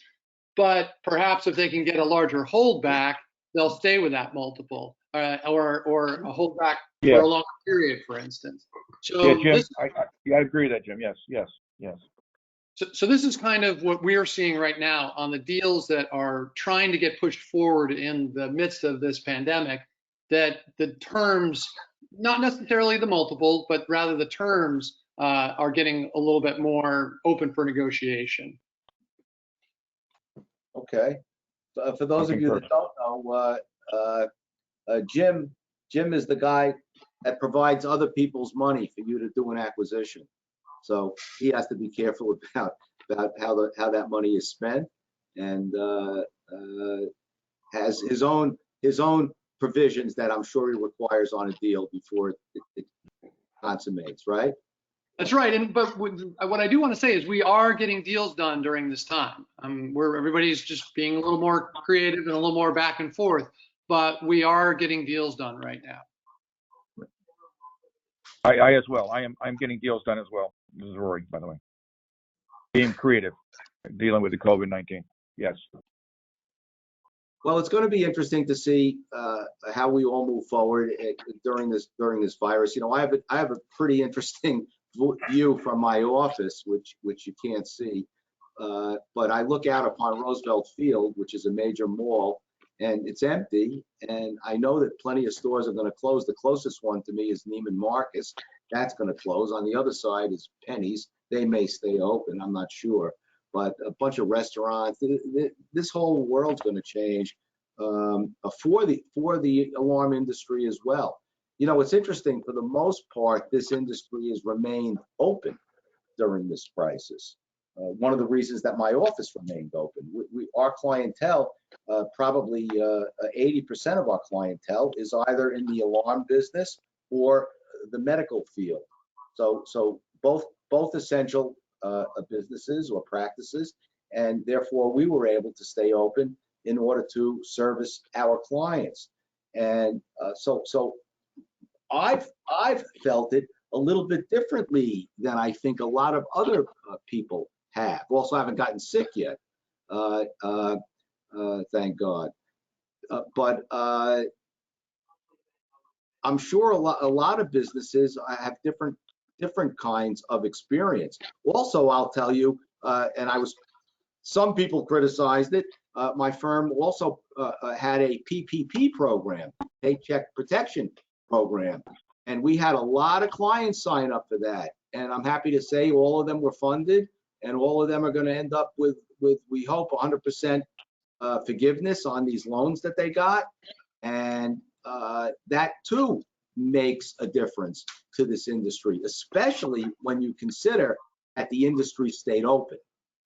But perhaps if they can get a larger holdback, they'll stay with that multiple, or a holdback for a longer period, for instance. So Jim, I agree with that, Jim. Yes. So this is kind of what we're seeing right now on the deals that are trying to get pushed forward in the midst of this pandemic, that the terms, not necessarily the multiple, but rather the terms are getting a little bit more open for negotiation. Okay. For those of you that don't know, Jim is the guy that provides other people's money for you to do an acquisition. So he has to be careful about how that money is spent, and has his own provisions that I'm sure he requires on a deal before it consummates, right? That's right. But what I do want to say is we are getting deals done during this time. Where everybody's just being a little more creative and a little more back and forth, but we are getting deals done right now. I as well. I'm getting deals done as well. This is Rory, by the way. Being creative, dealing with the COVID-19. Yes. Well, it's going to be interesting to see how we all move forward during this virus. You know, I have a pretty interesting view from my office, which you can't see, but I look out upon Roosevelt Field, which is a major mall, and it's empty. And I know that plenty of stores are going to close. The closest one to me is Neiman Marcus. That's going to close. On the other side is Penny's. They may stay open. I'm not sure. But a bunch of restaurants, this whole world's going to change for the alarm industry as well. You know, it's interesting. For the most part, this industry has remained open during this crisis. One of the reasons that my office remained open, our clientele, probably 80% of our clientele is either in the alarm business or the medical field. So both essential businesses or practices, and therefore we were able to stay open in order to service our clients. And so I've felt it a little bit differently than I think a lot of other people have. Also, haven't gotten sick yet, thank God. But I'm sure a lot of businesses have different kinds of experience. Also, I'll tell you, and some people criticized it. My firm also had a PPP program, Paycheck Protection Program, and we had a lot of clients sign up for that. And I'm happy to say all of them were funded, and all of them are going to end up with we hope 100% forgiveness on these loans that they got, and that too makes a difference to this industry, especially when you consider that the industry stayed open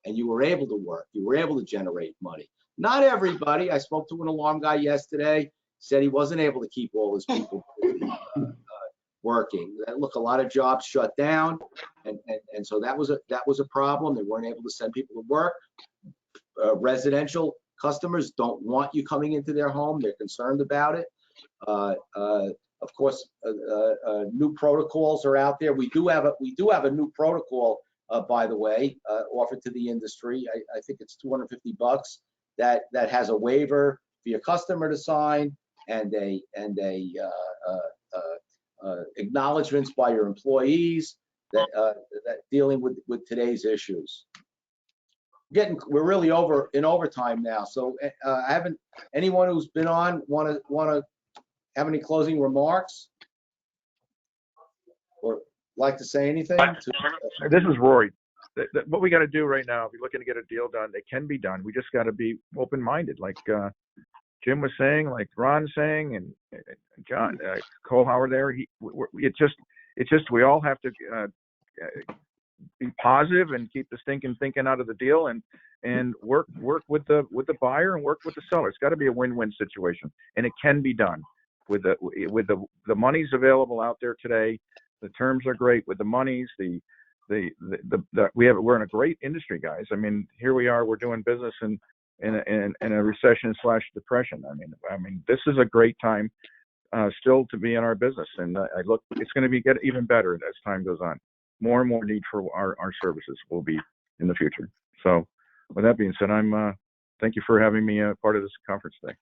and you were able to work, you were able to generate money. Not everybody. I spoke to an alarm guy yesterday, said he wasn't able to keep all his people working. Look, a lot of jobs shut down, and so that was a problem. They weren't able to send people to work. Residential customers don't want you coming into their home. They're concerned about it. Of course, new protocols are out there. We do have a new protocol, by the way, offered to the industry. I think it's $250 that has a waiver for your customer to sign and a acknowledgments by your employees that dealing with today's issues. We're really in overtime now, so I haven't. Anyone who's been on want to have any closing remarks or like to say anything? This is Rory. What we got to do right now, if you're looking to get a deal done, it can be done. We just got to be open-minded, like Jim was saying, like Ron's saying, and John Cole Howard there. It's just we all have to be positive and keep the stinking thinking out of the deal, and work with the buyer and work with the seller. It's got to be a win-win situation, and it can be done with the monies available out there today. The terms are great with the monies. We're in a great industry, guys. I mean, here we are. We're doing business in a recession/depression. I mean, this is a great time still to be in our business, and it's going to get even better as time goes on. More and more need for our services will be in the future. So, with that being said, thank you for having me part of this conference today.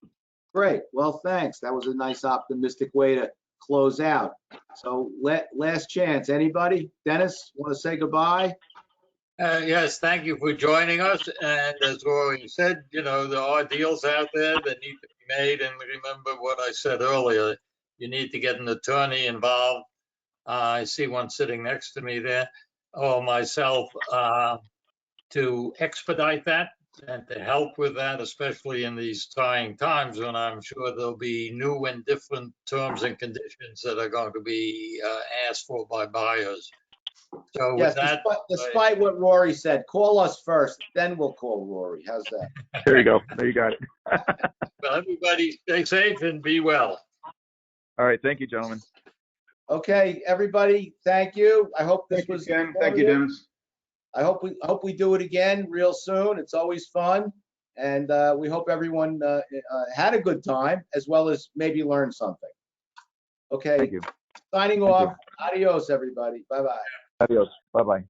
Great. Well, thanks. That was a nice optimistic way to close out. So last chance. Anybody? Dennis, want to say goodbye? Yes, thank you for joining us. And as Rory said, you know, there are deals out there that need to be made. And remember what I said earlier, you need to get an attorney involved. I see one sitting next to me there, or myself, to expedite that and to help with that, especially in these trying times when I'm sure there'll be new and different terms and conditions that are going to be asked for by buyers. So Yes, with that, despite what Rory said, call us first, then we'll call Rory. How's that? There you go. There you got it. well, everybody stay safe and be well. All right. Thank you, gentlemen. Okay, everybody, thank you. I hope this was Ken. Thank you, Dennis. I hope we do it again real soon. It's always fun, and we hope everyone had a good time as well as maybe learned something. Okay, Thank you. signing off. Adios, everybody. Bye-bye. Adios. Bye-bye.